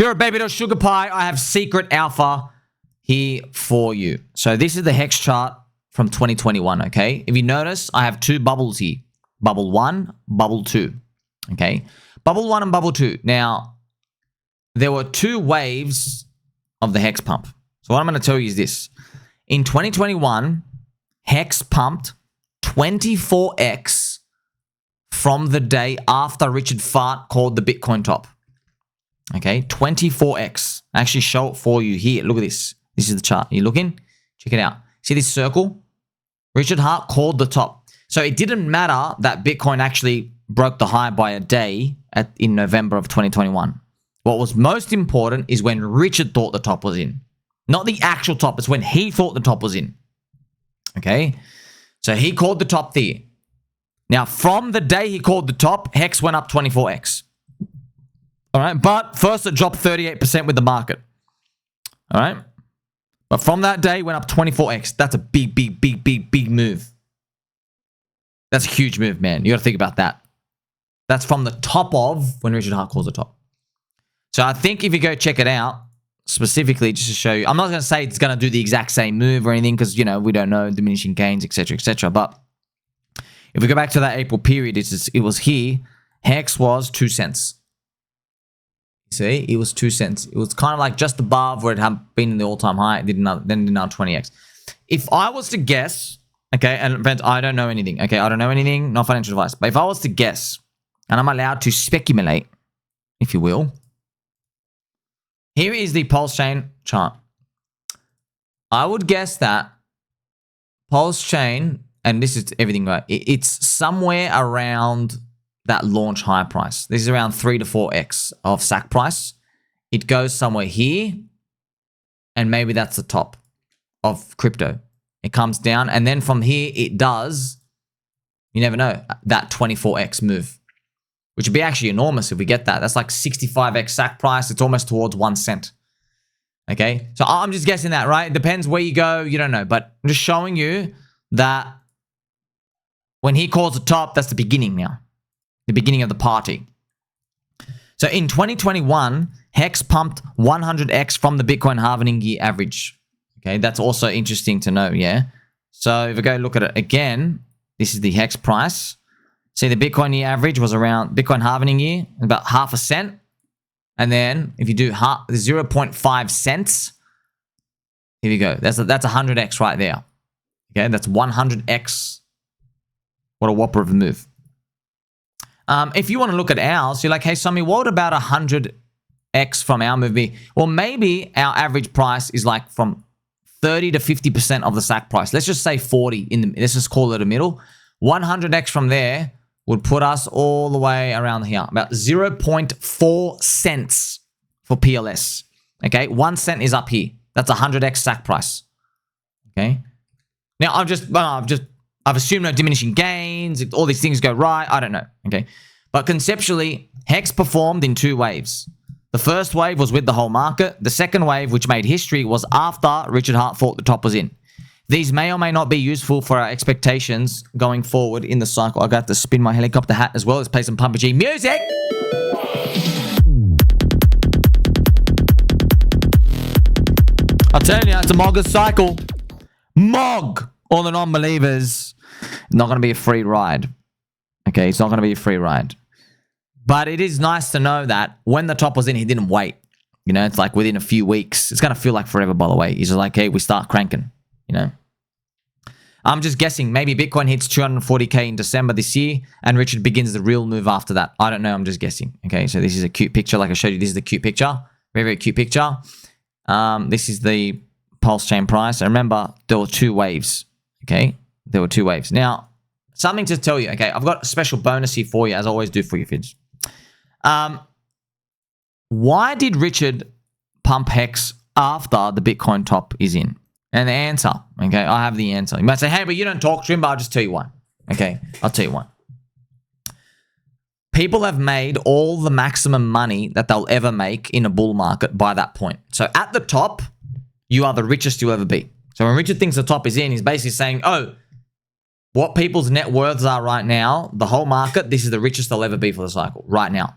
you're a baby doll sugar pie, I have secret alpha here for you. So this is the hex chart from 2021, okay? If you notice, I have two bubbles here. Bubble 1, bubble 2, okay? Bubble 1 and bubble 2. Now, there were two waves of the hex pump. So what I'm going to tell you is this. In 2021, hex pumped 24x from the day after Richard Fart called the Bitcoin top. Okay, 24x. I actually show it for you here. Look at this. This is the chart. Are you looking? Check it out. See this circle? Richard Hart called the top. So it didn't matter that Bitcoin actually broke the high by a day in November of 2021. What was most important is when Richard thought the top was in. Not the actual top. It's when he thought the top was in. Okay? So he called the top there. Now, from the day he called the top, Hex went up 24x. All right? But first it dropped 38% with the market. All right? But from that day, it went up 24x. That's a big move. That's a huge move, man. You got to think about that. That's from the top of when Richard Hart calls the top. So I think if you go check it out, specifically just to show you, I'm not going to say it's going to do the exact same move or anything because, you know, we don't know diminishing gains, etc., etc. But if we go back to that April period, it was here. Hex was 2 cents. See, it was 2 cents. It was kind of like just above where it had been in the all-time high. It did another 20x. If I was to guess, okay, and friends, I don't know anything. Okay, I don't know anything, not financial advice. But if I was to guess, and I'm allowed to speculate, if you will, here is the PulseChain chart. I would guess that PulseChain, and this is everything right, it's somewhere around that launch high price. This is around 3 to 4x of SAC price. It goes somewhere here, and maybe that's the top of crypto. It comes down, and then from here, it does, you never know, that 24x move, which would be actually enormous if we get that. That's like 65x SAC price. It's almost towards 1 cent. Okay? So I'm just guessing that, right? It depends where you go. You don't know. But I'm just showing you that when he calls the top, that's the beginning now. The beginning of the party. So in 2021, Hex pumped 100x from the Bitcoin halving year average. Okay? That's also interesting to know, yeah? So if we go look at it again, this is the Hex price. See, the Bitcoin year average was around Bitcoin halving year, about half a cent. And then if you do 0.5 cents, here we go. That's 100x right there. Okay, that's 100x. What a whopper of a move. If you want to look at ours, you're like, hey, Sommi, what about 100x from our move? Well, maybe our average price is like from 30 to 50% of the SAC price. Let's just say 40 let's just call it a middle. 100x from there would put us all the way around here, about 0.4 cents for PLS. Okay, 1 cent is up here. That's 100x SAC price. Okay. Now I've assumed no diminishing gains. If all these things go right, I don't know. Okay, but conceptually, Hex performed in 2 waves. The first wave was with the whole market. The second wave, which made history, was after Richard Hart thought the top was in. These may or may not be useful for our expectations going forward in the cycle. I got to spin my helicopter hat as well. Let's play some Pumper G music. I'll tell you, it's a Mogger cycle. Mog! All the non-believers. Not going to be a free ride. Okay, it's not going to be a free ride. But it is nice to know that when the top was in, he didn't wait. You know, it's like within a few weeks. It's going to feel like forever, by the way. He's just like, hey, we start cranking. You know, I'm just guessing maybe Bitcoin hits 240k in December this year and Richard begins the real move after that. I don't know. I'm just guessing. Okay, so this is a cute picture. Like I showed you, this is the cute picture. Very, very cute picture. This is the PulseChain price. And remember, there were 2 waves. Okay, there were 2 waves. Now, something to tell you. Okay, I've got a special bonus here for you, as I always do for you, Fids. Why did Richard pump Hex after the Bitcoin top is in? And the answer, okay, I have the answer. You might say, hey, but you don't talk to him, but I'll just tell you why. Okay, I'll tell you why. People have made all the maximum money that they'll ever make in a bull market by that point. So at the top, you are the richest you'll ever be. So when Richard thinks the top is in, he's basically saying, oh, what people's net worths are right now, the whole market, this is the richest they'll ever be for the cycle right now.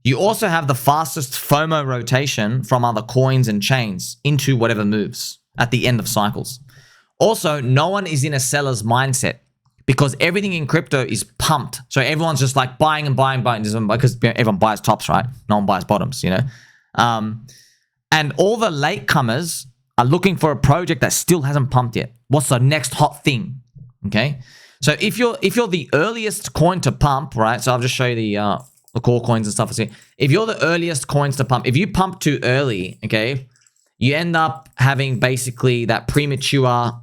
You also have the fastest FOMO rotation from other coins and chains into whatever moves at the end of cycles. Also, no one is in a seller's mindset because everything in crypto is pumped. So everyone's just like buying and buying, because everyone buys tops, right? No one buys bottoms, you know? And all the latecomers are looking for a project that still hasn't pumped yet. What's the next hot thing? Okay. So if you're the earliest coin to pump, right? So I'll just show you the core coins and stuff. If you're the earliest coins to pump, if you pump too early, okay, you end up having basically that premature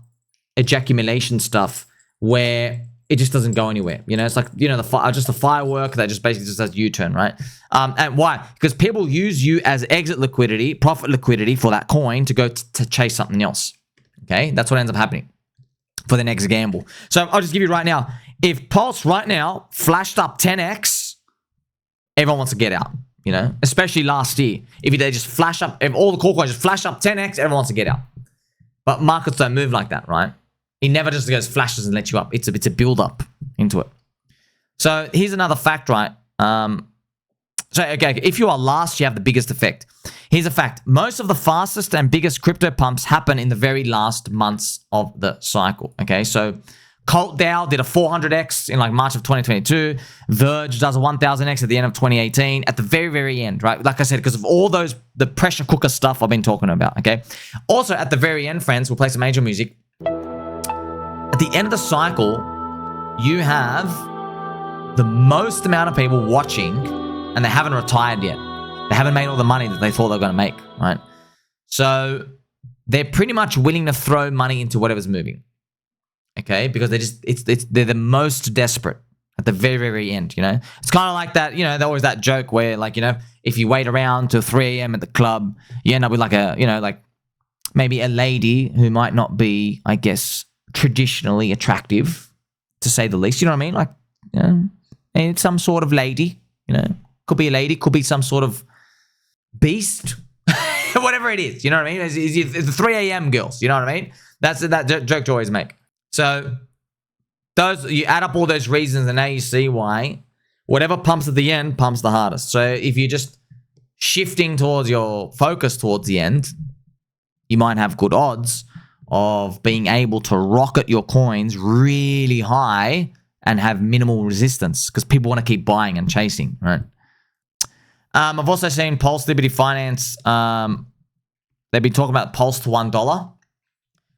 ejaculation stuff where it just doesn't go anywhere. You know, it's like, you know, just a firework that just basically just does U-turn, right? And why? Because people use you as exit liquidity, profit liquidity for that coin to go to chase something else. Okay, that's what ends up happening for the next gamble. So I'll just give you right now, if Pulse right now flashed up 10x, everyone wants to get out, you know, especially last year. If they just flash up, if all the core coins just flash up 10x, everyone wants to get out. But markets don't move like that, right? It never just goes flashes and lets you up. It's a build up into it. So here's another fact, right? Okay, if you are last, you have the biggest effect. Here's a fact. Most of the fastest and biggest crypto pumps happen in the very last months of the cycle. Okay, so Cult DAO did a 400x in like March of 2022. Verge does a 1000x at the end of 2018. At the very, very end, right? Like I said, because of all the pressure cooker stuff I've been talking about, okay? Also, at the very end, friends, we'll play some angel music. At the end of the cycle, you have the most amount of people watching and they haven't retired yet. They haven't made all the money that they thought they were going to make, right? So they're pretty much willing to throw money into whatever's moving. Okay, because they're the most desperate at the very, very end, you know? It's kind of like that, you know, there's always that joke where, like, you know, if you wait around till 3 a.m. at the club, you end up with like a, you know, like maybe a lady who might not be, I guess, traditionally attractive, to say the least. You know what I mean? Like, you know, and it's some sort of lady, you know? Could be a lady, could be some sort of beast, whatever it is, you know what I mean? It's the 3 a.m. girls, you know what I mean? That's that joke to always make. So you add up all those reasons and now you see why whatever pumps at the end pumps the hardest. So if you're just shifting towards your focus towards the end, you might have good odds of being able to rocket your coins really high and have minimal resistance because people want to keep buying and chasing, right? I've also seen Pulse Liberty Finance. They've been talking about Pulse to $1.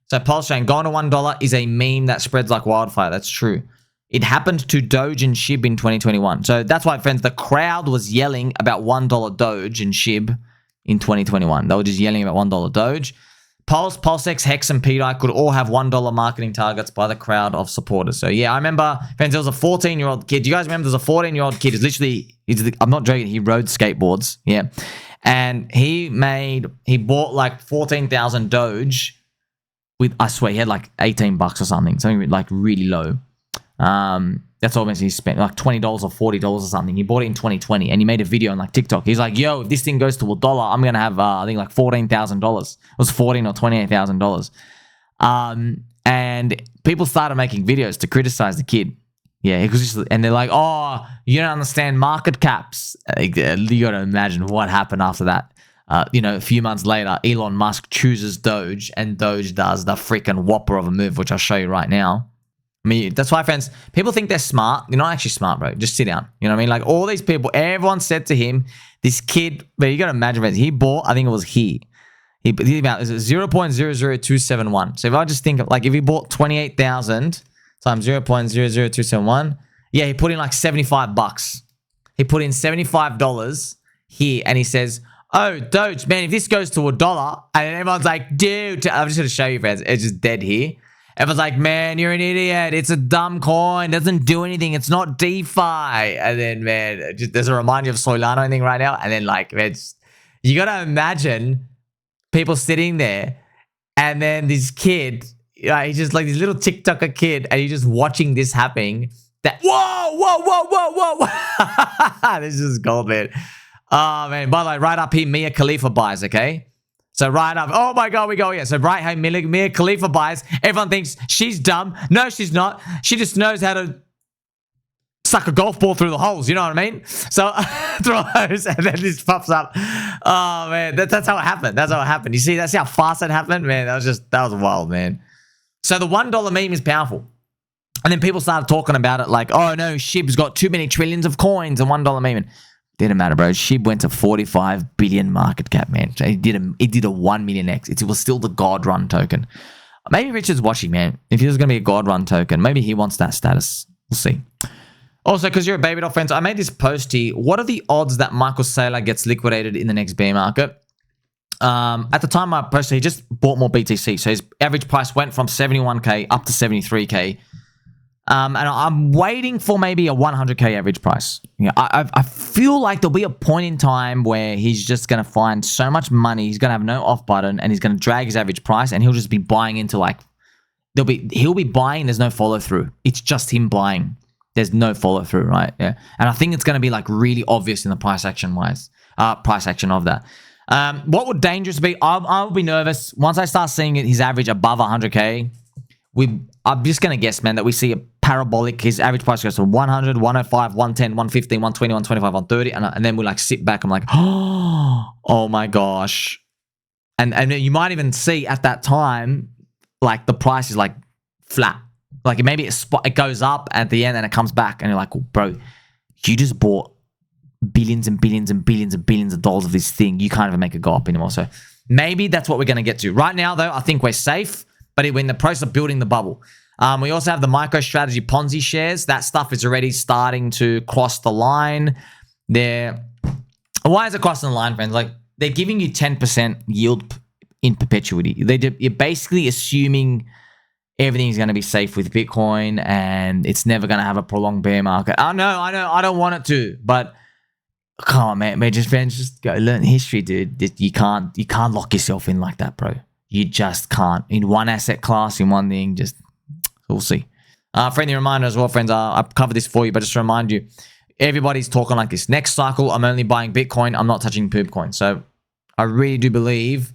So PulseChain going to $1 is a meme that spreads like wildfire. That's true. It happened to DOGE and SHIB in 2021. So that's why, friends, the crowd was yelling about $1 DOGE and SHIB in 2021. They were just yelling about $1 DOGE. Pulse, PulseX, Hex, and PDI could all have $1 marketing targets by the crowd of supporters. So yeah, I remember, friends, there was a 14-year-old kid. Do you guys remember there's a 14-year-old kid who's literally, I'm not joking, he rode skateboards. Yeah. And he bought like 14,000 DOGE with, I swear, he had like $18 or something like really low. That's all he spent, like $20 or $40 or something. He bought it in 2020 and he made a video on like TikTok. He's like, yo, if this thing goes to $1, I'm going to have, I think like $14,000. It was $14,000 or $28,000. And people started making videos to criticize the kid. Yeah, and they're like, oh, you don't understand market caps. You got to imagine what happened after that. A few months later, Elon Musk chooses Doge and Doge does the freaking whopper of a move, which I'll show you right now. I mean, that's why, friends, people think they're smart. They're not actually smart, bro. Just sit down. You know what I mean? Like all these people, everyone said to him, this kid, but you got to imagine, friends, he bought, I think it was he about 0.00271. So if I just think of like, if he bought 28,000 times 0.00271, yeah, he put in like $75. He put in $75 here and he says, oh, Doge, man, if this goes to $1, and then everyone's like, dude, I'm just going to show you, friends. It's just dead here. Everyone's like, man, you're an idiot. It's a dumb coin. It doesn't do anything. It's not DeFi. And then, man, there's a reminder of Solana thing right now. And then, like, man, you got to imagine people sitting there and then this kid, he's just like this little TikToker kid and he's just watching this happening. Whoa. This is gold, man. Oh, man. By the way, right up here, Mia Khalifa buys, okay? So right up. Oh, my God, we go here. So right here, Mia Khalifa buys. Everyone thinks she's dumb. No, she's not. She just knows how to suck a golf ball through the holes, you know what I mean? So throws, and then this pops up. Oh man, that's how it happened. That's how it happened. You see, that's how fast that happened, man. That was wild, man. So the $1 meme is powerful. And then people started talking about it like, oh no, SHIB's got too many trillions of coins and $1 meme. And didn't matter, bro. SHIB went to 45 billion market cap, man. So it did a 1 million X. It was still the God run token. Maybe Richard's watching, man. If he was going to be a God run token, maybe he wants that status. We'll see. Also, because you're a baby doll fan, so I made this post here. What are the odds that Michael Saylor gets liquidated in the next bear market? At the time I posted, he just bought more BTC. So his average price went from 71K up to 73K. And I'm waiting for maybe a 100K average price. You know, I feel like there'll be a point in time where he's just going to find so much money. He's going to have no off button and he's going to drag his average price and he'll just be buying into like, he'll be buying. There's no follow through. It's just him buying. There's no follow through, right? Yeah. And I think it's going to be like really obvious in the price action of that. What would dangerous be? I'll be nervous once I start seeing his average above 100K. I'm just going to guess, man, that we see a parabolic. His average price goes from 100, 105, 110, 115, 120, 125, 130. And then we like sit back. I'm like, oh my gosh. And you might even see at that time, like the price is like flat. Like maybe it goes up at the end and it comes back. And you're like, well, bro, you just bought billions and billions and billions and billions of dollars of this thing. You can't even make it go up anymore. So maybe that's what we're going to get to. Right now, though, I think we're safe. But we're in the process of building the bubble. We also have the MicroStrategy Ponzi shares. That stuff is already starting to cross the line. Why is it crossing the line, friends? Like they're giving you 10% yield in perpetuity. You're basically assuming everything's going to be safe with Bitcoin and it's never going to have a prolonged bear market. I know. I don't want it to, but come on, man. Just go learn history, dude. You can't lock yourself in like that, bro. You just can't. In one asset class, in one thing, just we'll see. Friendly reminder as well, friends. I've covered this for you, but just to remind you, everybody's talking like this. Next cycle, I'm only buying Bitcoin. I'm not touching poop coin. So I really do believe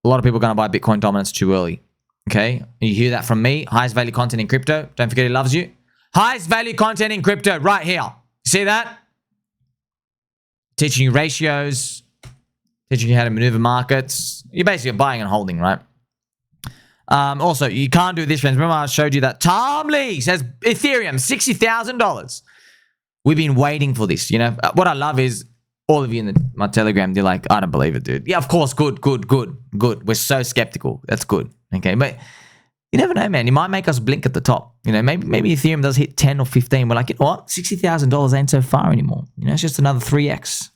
a lot of people are going to buy Bitcoin dominance too early. Okay? You hear that from me. Highest value content in crypto. Don't forget he loves you. Highest value content in crypto right here. You see that? Teaching you ratios. Teaching you how to maneuver markets. You're basically buying and holding, right? Also, you can't do this, friends. Remember I showed you that Tom Lee says Ethereum, $60,000. We've been waiting for this, you know? What I love is all of you in my Telegram, they're like, I don't believe it, dude. Yeah, of course, good. We're so skeptical. That's good, okay? But you never know, man. You might make us blink at the top. You know, maybe Ethereum does hit 10 or 15. We're like, you know what? $60,000 ain't so far anymore. You know, it's just another 3x,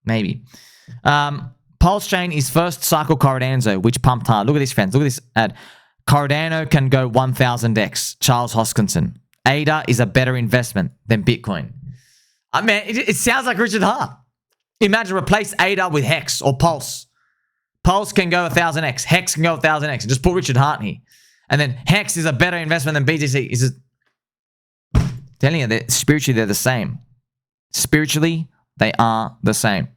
maybe. PulseChain is first cycle Cardanzo, which pumped hard. Look at this, friends. Look at this ad. Cardano can go 1000x. Charles Hoskinson. ADA is a better investment than Bitcoin. I mean, it sounds like Richard Hart. Imagine replace ADA with Hex or Pulse. Pulse can go 1000x. Hex can go 1000x. And just put Richard Hart here. And then Hex is a better investment than BTC. Is it? Telling you that spiritually they're the same. Spiritually, they are the same.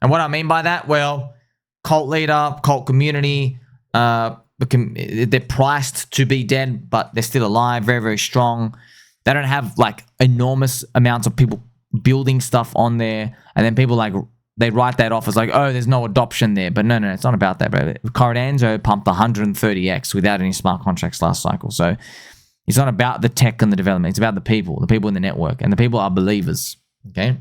And what I mean by that, well, cult leader, cult community, they're priced to be dead, but they're still alive, very, very strong. They don't have like enormous amounts of people building stuff on there. And then people like, they write that off as like, oh, there's no adoption there. But no, it's not about that, bro. Cardanzo pumped 130x without any smart contracts last cycle. So it's not about the tech and the development. It's about the people in the network. And the people are believers, okay?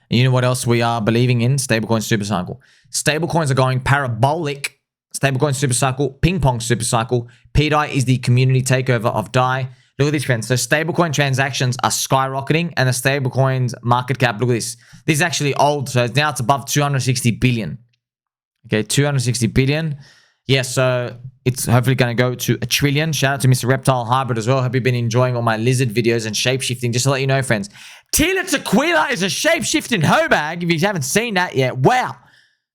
And you know what else we are believing in? StableCoin SuperCycle. Stablecoins are going parabolic. StableCoin SuperCycle, Ping Pong SuperCycle. PDAI is the community takeover of DAI. Look at this, friends. So stablecoin transactions are skyrocketing and the stablecoins market cap, look at this. This is actually old. So now it's above 260 billion. Okay, 260 billion. Yeah, so it's hopefully going to go to $1 trillion. Shout out to Mr. Reptile Hybrid as well. Hope you've been enjoying all my lizard videos and shapeshifting. Just to let you know, friends, Tila Tequila is a shapeshifting hoe bag. If you haven't seen that yet, wow.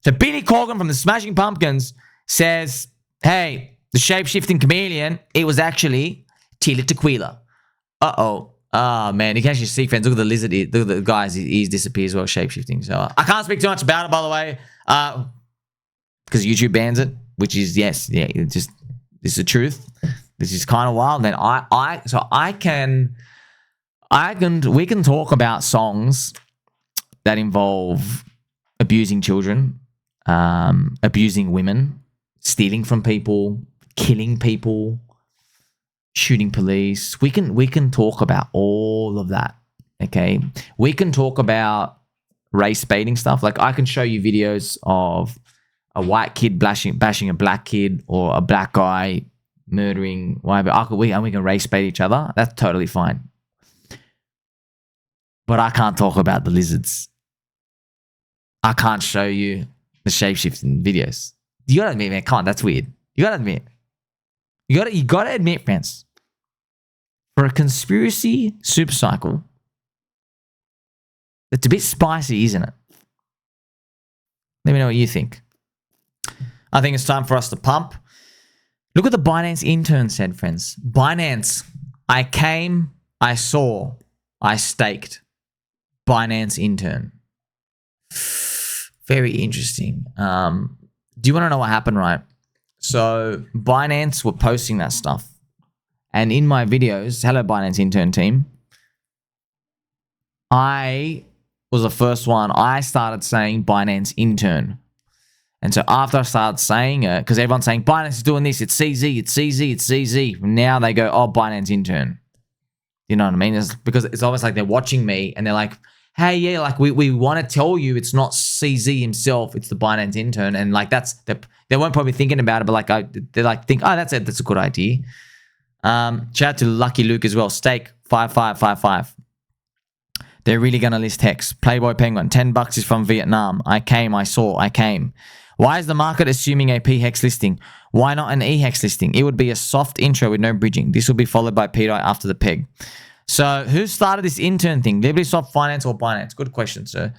So Billy Corgan from the Smashing Pumpkins says, hey, the shapeshifting chameleon, it was actually Tila Tequila. Uh-oh. Oh, man. You can actually see, friends. Look at the lizard. Look at the guy's ears disappear as well, shapeshifting. So I can't speak too much about it, by the way, because YouTube bans it, which is, yes, yeah, it's just, this is the truth. This is kind of wild, man. So I can We can talk about songs that involve abusing children, abusing women, stealing from people, killing people, shooting police. We can talk about all of that. Okay, we can talk about race baiting stuff. Like I can show you videos of a white kid bashing a black kid, or a black guy murdering white. We can race bait each other. That's totally fine. But I can't talk about the lizards. I can't show you the shapeshifting videos. You gotta admit, man. Come on, that's weird. You gotta admit. You gotta admit, friends. For a conspiracy super cycle, it's a bit spicy, isn't it? Let me know what you think. I think it's time for us to pump. Look what the Binance Intern said, friends. Binance, I came, I saw, I staked. Binance Intern. Very interesting. Do you want to know what happened, right? So Binance were posting that stuff. And in my videos, hello Binance Intern team, I was the first one. I started saying Binance Intern. And so after I started saying it, because everyone's saying Binance is doing this, it's CZ, it's CZ, it's CZ. Now they go, oh, Binance Intern. You know what I mean? It's because it's almost like they're watching me and they're like, hey, yeah, like we want to tell you it's not CZ himself, it's the Binance Intern. And like they weren't probably thinking about it, but like they're like, think, oh, that's it, that's a good idea. Shout out to Lucky Luke as well. Stake 5555. They're really gonna list Hex. Playboy Penguin, $10 is from Vietnam. I came, I saw, I came. Why is the market assuming a P-Hex listing? Why not an E-Hex listing? It would be a soft intro with no bridging. This will be followed by PDI after the peg. So who started this intern thing? LibertySwap, Finance, or Binance? Good question, sir.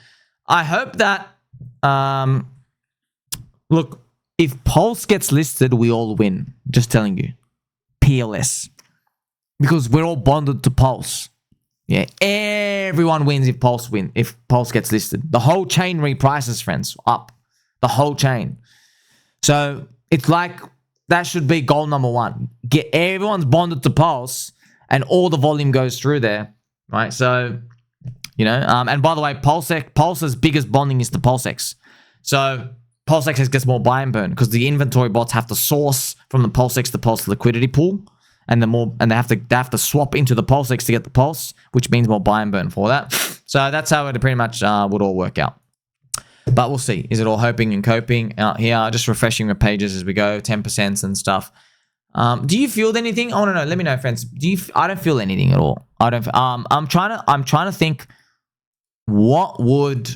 I hope that, look, if Pulse gets listed, we all win. Just telling you. PLS. Because we're all bonded to Pulse. Yeah, everyone wins if Pulse gets listed. The whole chain reprices, friends, up. The whole chain. So it's like that should be goal number one. Get everyone's bonded to Pulse, and all the volume goes through there, right? So, you know, and by the way, Pulse's biggest bonding is the PulseX. So PulseX gets more buy and burn because the inventory bots have to source from the PulseX the Pulse liquidity pool. And they have to swap into the PulseX to get the Pulse, which means more buy and burn for that. So that's how it pretty much would all work out. But we'll see. Is it all hoping and coping out here? Just refreshing the pages as we go, 10% and stuff. Do you feel anything? I want to know. Let me know, friends. I don't feel anything at all. I don't. I'm trying to think what would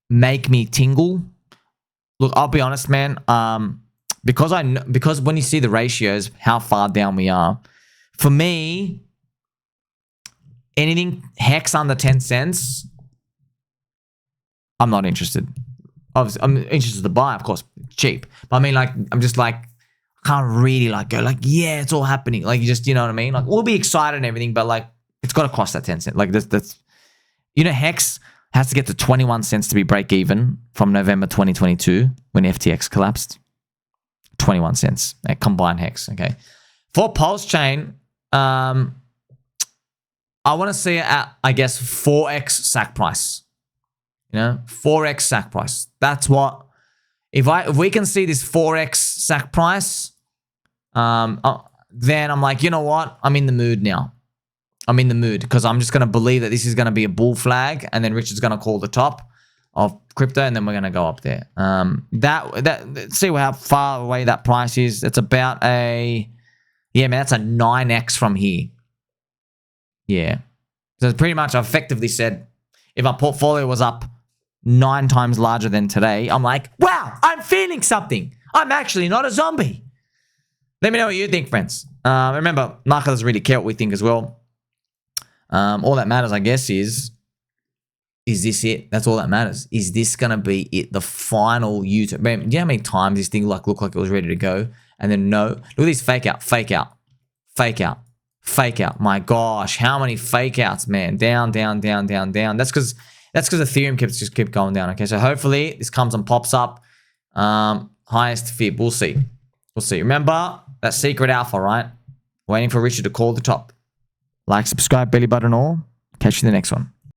make me tingle. Look, I'll be honest, man. Because when you see the ratios, how far down we are. For me, anything Hex under 10 cents, I'm not interested. Obviously, I'm interested to buy, of course, cheap. But I mean, like, I'm just like, can't really like go like, yeah, it's all happening. Like, you know what I mean? Like, we'll be excited and everything, but like, it's got to cost that 10 cents. Like, that's, you know, Hex has to get to 21 cents to be break even from November 2022 when FTX collapsed. 21 cents. Combined Hex. Okay. For PulseChain, I want to see it at, I guess, 4x sack price. You know, 4x sack price. That's what, if we can see this 4x sack price, then I'm like, you know what? I'm in the mood now. I'm in the mood because I'm just going to believe that this is going to be a bull flag and then Richard's going to call the top of crypto and then we're going to go up there. See how far away that price is. It's about a, yeah, man, that's a 9x from here. Yeah. So pretty much I've effectively said if our portfolio was up 9 times larger than today, I'm like, wow, I'm feeling something. I'm actually not a zombie. Let me know what you think, friends. Remember, market doesn't really care what we think as well. All that matters, I guess, is this it? That's all that matters. Is this going to be it? The final U-turn. Man, do you know how many times this thing looked like it was ready to go? And then no. Look at this fake out, fake out, fake out, fake out. My gosh, how many fake outs, man? Down, down, down, down, down. That's because Ethereum kept going down. Okay, so hopefully this comes and pops up. Highest fib. We'll see. We'll see. Remember that secret alpha, right? Waiting for Richard to call the top. Like, subscribe, belly button all. Catch you in the next one.